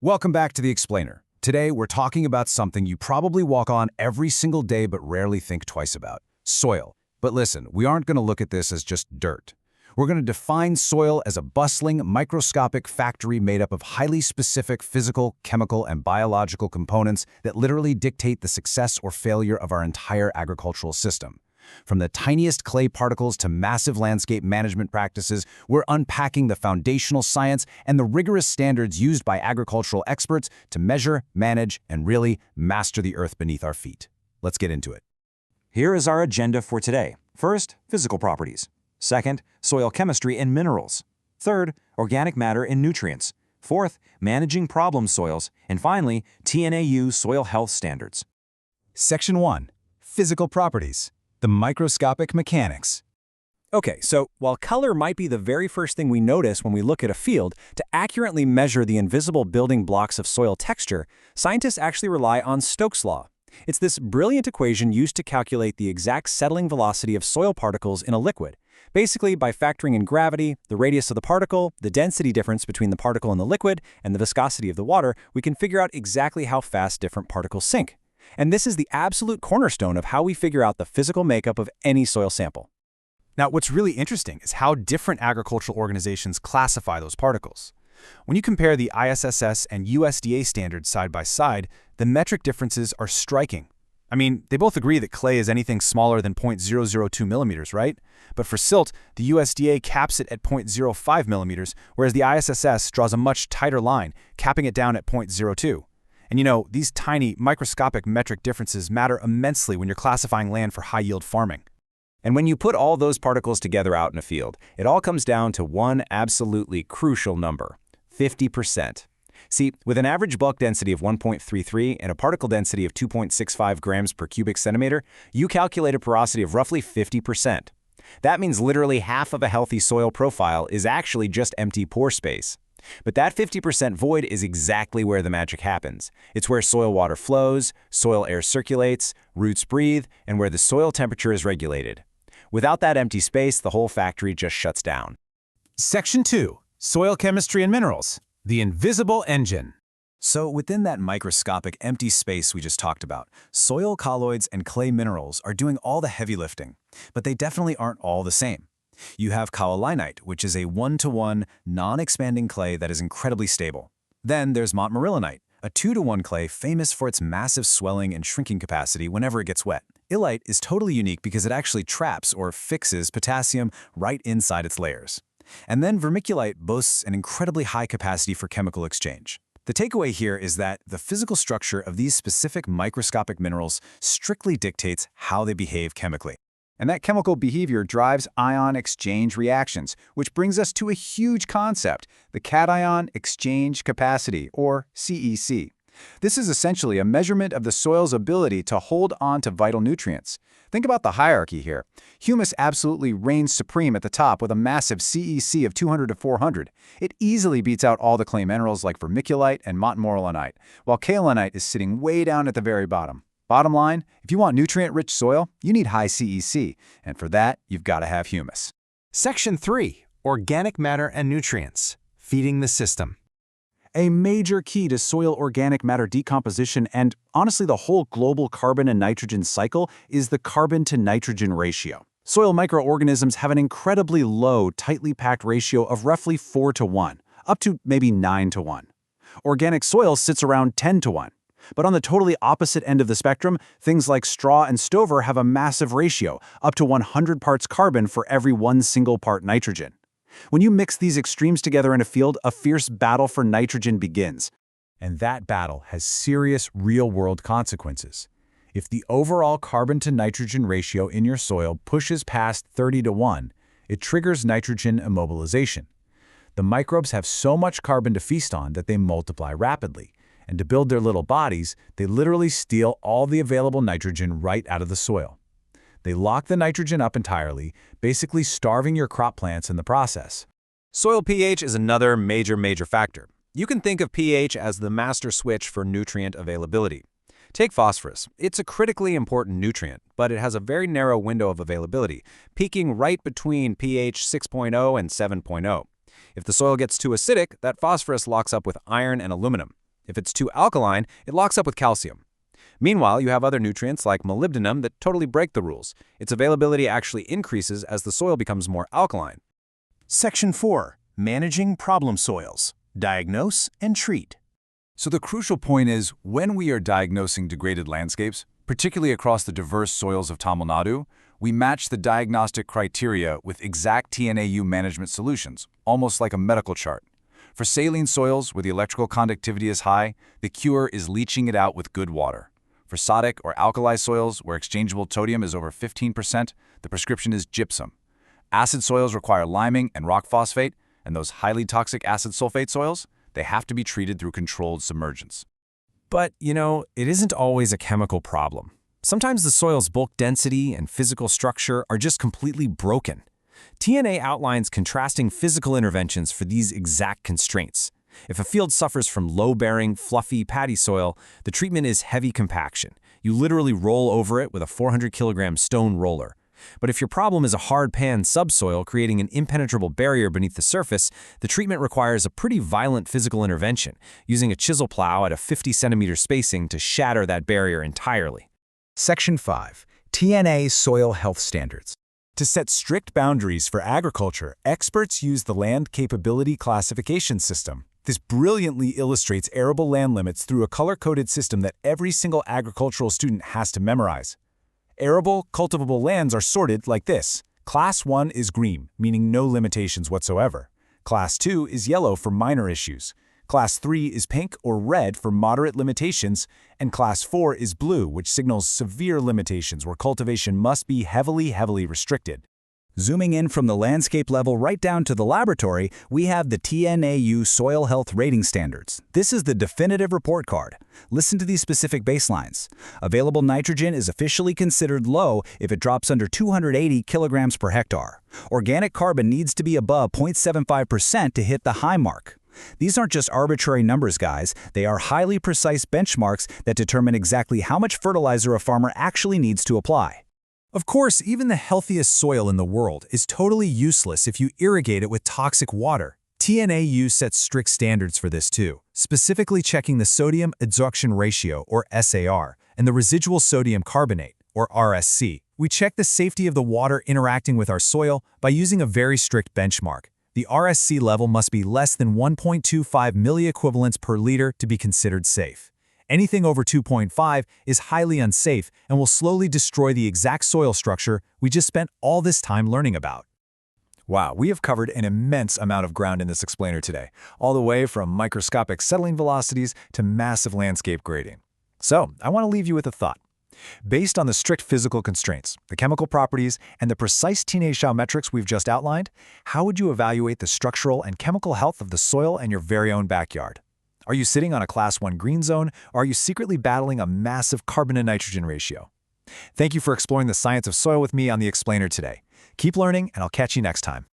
Welcome back to The Explainer. Today, we're talking about something you probably walk on every single day but rarely think twice about: soil. But listen, we aren't going to look at this as just dirt. We're going to define soil as a bustling, microscopic factory made up of highly specific physical, chemical, and biological components that literally dictate the success or failure of our entire agricultural system. From the tiniest clay particles to massive landscape management practices, we're unpacking the foundational science and the rigorous standards used by agricultural experts to measure, manage, and really master the earth beneath our feet. Let's get into it. Here is our agenda for today. First, physical properties. Second, soil chemistry and minerals. Third, organic matter and nutrients. Fourth, managing problem soils. And finally, TNAU soil health standards. Section 1. Physical properties. The microscopic mechanics. Okay, so while color might be the very first thing we notice when we look at a field, to accurately measure the invisible building blocks of soil texture, scientists actually rely on Stokes' law. It's this brilliant equation used to calculate the exact settling velocity of soil particles in a liquid. Basically, by factoring in gravity, the radius of the particle, the density difference between the particle and the liquid, and the viscosity of the water, we can figure out exactly how fast different particles sink. And this is the absolute cornerstone of how we figure out the physical makeup of any soil sample. Now, what's really interesting is how different agricultural organizations classify those particles. When you compare the ISSS and USDA standards side by side, the metric differences are striking. I mean, they both agree that clay is anything smaller than 0.002 millimeters, right? But for silt, the USDA caps it at 0.05 millimeters, whereas the ISSS draws a much tighter line, capping it down at 0.02. And you know, these tiny, microscopic metric differences matter immensely when you're classifying land for high-yield farming. And when you put all those particles together out in a field, it all comes down to one absolutely crucial number: 50%. See, with an average bulk density of 1.33 and a particle density of 2.65 grams per cubic centimeter, you calculate a porosity of roughly 50%. That means literally half of a healthy soil profile is actually just empty pore space. But that 50% void is exactly where the magic happens. It's where soil water flows, soil air circulates, roots breathe, and where the soil temperature is regulated. Without that empty space, the whole factory just shuts down. Section 2. Soil chemistry and minerals. The invisible engine. So within that microscopic empty space we just talked about, soil colloids and clay minerals are doing all the heavy lifting. But they definitely aren't all the same. You have kaolinite, which is a 1-to-1, non-expanding clay that is incredibly stable. Then there's montmorillonite, a 2-to-1 clay famous for its massive swelling and shrinking capacity whenever it gets wet. Illite is totally unique because it actually traps or fixes potassium right inside its layers. And then vermiculite boasts an incredibly high capacity for chemical exchange. The takeaway here is that the physical structure of these specific microscopic minerals strictly dictates how they behave chemically. And that chemical behavior drives ion exchange reactions, which brings us to a huge concept, the cation exchange capacity, or CEC. This is essentially a measurement of the soil's ability to hold on to vital nutrients. Think about the hierarchy here. Humus absolutely reigns supreme at the top with a massive CEC of 200 to 400. It easily beats out all the clay minerals like vermiculite and montmorillonite, while kaolinite is sitting way down at the very bottom. Bottom line, if you want nutrient-rich soil, you need high CEC, and for that, you've got to have humus. Section 3. Organic matter and nutrients. Feeding the system. A major key to soil organic matter decomposition and, honestly, the whole global carbon and nitrogen cycle is the carbon-to-nitrogen ratio. Soil microorganisms have an incredibly low, tightly packed ratio of roughly 4-to-1, up to maybe 9-to-1. Organic soil sits around 10-to-1. But on the totally opposite end of the spectrum, things like straw and stover have a massive ratio, up to 100 parts carbon for every 1 single part nitrogen. When you mix these extremes together in a field, a fierce battle for nitrogen begins. And that battle has serious real-world consequences. If the overall carbon-to-nitrogen ratio in your soil pushes past 30-to-1, it triggers nitrogen immobilization. The microbes have so much carbon to feast on that they multiply rapidly. And to build their little bodies, they literally steal all the available nitrogen right out of the soil. They lock the nitrogen up entirely, basically starving your crop plants in the process. Soil pH is another major factor. You can think of pH as the master switch for nutrient availability. Take phosphorus. It's a critically important nutrient, but it has a very narrow window of availability, peaking right between pH 6.0 and 7.0. If the soil gets too acidic, that phosphorus locks up with iron and aluminum. If it's too alkaline, it locks up with calcium. Meanwhile, you have other nutrients like molybdenum that totally break the rules. Its availability actually increases as the soil becomes more alkaline. Section 4. Managing problem soils. Diagnose and treat. So the crucial point is, when we are diagnosing degraded landscapes, particularly across the diverse soils of Tamil Nadu, we match the diagnostic criteria with exact TNAU management solutions, almost like a medical chart. For saline soils where the electrical conductivity is high, the cure is leaching it out with good water. For sodic or alkali soils where exchangeable sodium is over 15%, the prescription is gypsum. Acid soils require liming and rock phosphate, and those highly toxic acid sulfate soils, they have to be treated through controlled submergence. But, it isn't always a chemical problem. Sometimes the soil's bulk density and physical structure are just completely broken. TNA outlines contrasting physical interventions for these exact constraints. If a field suffers from low-bearing, fluffy, paddy soil, the treatment is heavy compaction. You literally roll over it with a 400-kilogram stone roller. But if your problem is a hard pan subsoil creating an impenetrable barrier beneath the surface, the treatment requires a pretty violent physical intervention, using a chisel plow at a 50-centimeter spacing to shatter that barrier entirely. Section 5. TNA Soil Health Standards. To set strict boundaries for agriculture, experts use the Land Capability Classification System. This brilliantly illustrates arable land limits through a color-coded system that every single agricultural student has to memorize. Arable, cultivable lands are sorted like this. Class 1 is green, meaning no limitations whatsoever. Class 2 is yellow for minor issues. Class 3 is pink or red for moderate limitations, and Class 4 is blue, which signals severe limitations where cultivation must be heavily restricted. Zooming in from the landscape level right down to the laboratory, we have the TNAU Soil Health Rating Standards. This is the definitive report card. Listen to these specific baselines. Available nitrogen is officially considered low if it drops under 280 kilograms per hectare. Organic carbon needs to be above 0.75% to hit the high mark. These aren't just arbitrary numbers, guys. They are highly precise benchmarks that determine exactly how much fertilizer a farmer actually needs to apply. Of course, even the healthiest soil in the world is totally useless if you irrigate it with toxic water. TNAU sets strict standards for this too, specifically checking the sodium adsorption ratio, or SAR, and the residual sodium carbonate, or RSC. We check the safety of the water interacting with our soil by using a very strict benchmark. The RSC level must be less than 1.25 milliequivalents per liter to be considered safe. Anything over 2.5 is highly unsafe and will slowly destroy the exact soil structure we just spent all this time learning about. Wow, we have covered an immense amount of ground in this explainer today, all the way from microscopic settling velocities to massive landscape grading. So, I want to leave you with a thought. Based on the strict physical constraints, the chemical properties, and the precise TNAU metrics we've just outlined, how would you evaluate the structural and chemical health of the soil in your very own backyard? Are you sitting on a Class 1 green zone, or are you secretly battling a massive carbon to nitrogen ratio? Thank you for exploring the science of soil with me on The Explainer today. Keep learning, and I'll catch you next time.